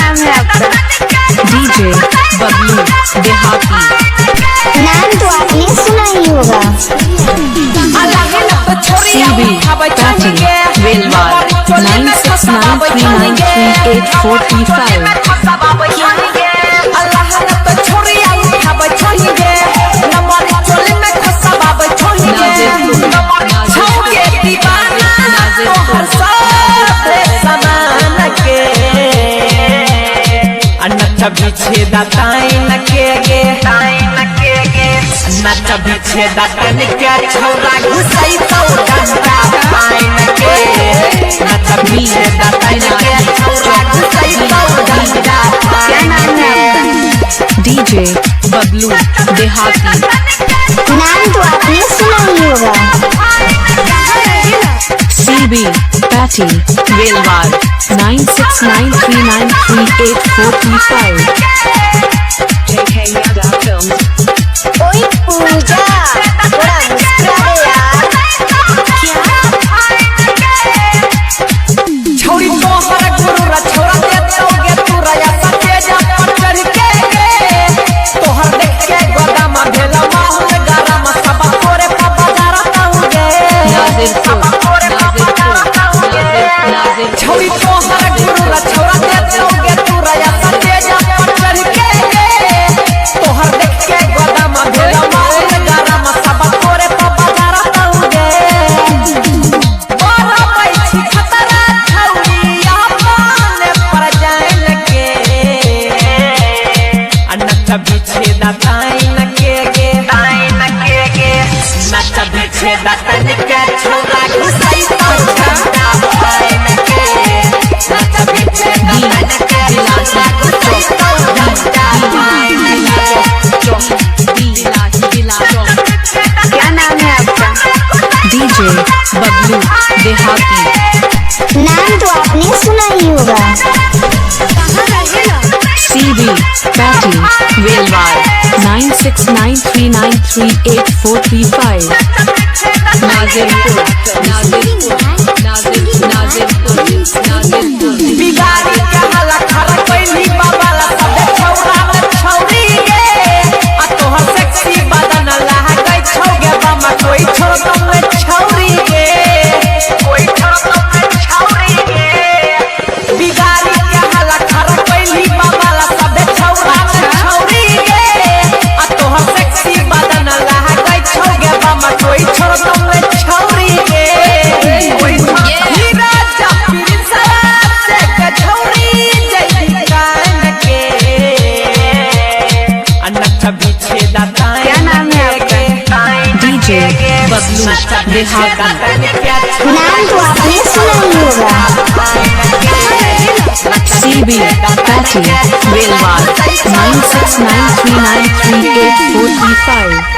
नाम है आपका? डीजे बबलू देहाती। नाम तो आपने सुना ही होगा। सीबी पैटी वेलवार 9693938435। पीछे दाताइन के गे नच पीछे दातन के छोरा घुसई तो डंडा पाइन के नच पीछे दातन के छोरा घुसई तो डंडा। क्या नाम है आपका? डीजे बबलू देहाती। नाम तो आपने सुना ही होगा। सीबी पैटी वेलवार 9693938435। ओए पूजा, थोड़ा मुस्कुरा दे यार। छोरी तोहर गुरु रा छोरा दे दोगे तू राया सतेज पर चढ़ के गे तोहर देख के गोदाम भेला माहौल गरम सब तोरे पर बाजार ताऊगे छोरी तोहर गुरु रा छोरा दे दोगे तू राया सतेज पर चढ़ के गे तोहर देख के गोदाम भेला माहौल गरम सब तोरे पर बाजार ताऊगे बारा पैछि खतरा छौरिया पाने पर जान के नच पीछे दाताइन के गे नच पीछे दातन के छोरा घुसई तो डंडा पाइन के नच पीछे दातन के छोरा घुसई तो डंडा पाइन क्या नाम है आपका? डीजे बबलू देहाती। नाम तो आपने सुना ही होगा। सीबी पैटी वेलवार 9693938435। बिगाड़ी के हला खरा कैली बाबाला सब छौरा में छौरी गे आ तोहर सेक्सी बदन लहा गई छौगे बामा कोई छोड़ में छौरी गे बिगाड़ी के हला खरा कैली बाबाला सब छौरा में छौरी गे आ तोहर सेक्सी बदन लहा गई छौगे बामा कोई छोड़ में छौरी गे हीरा चपीर से के छौरी जई कान के अनछ पीछे दाताइन। क्या नाम है आपका? डीजे बबलू देहाती। नाम तो आपने सुना ही होगा। सीबी पैटी वेलवार 9693938435।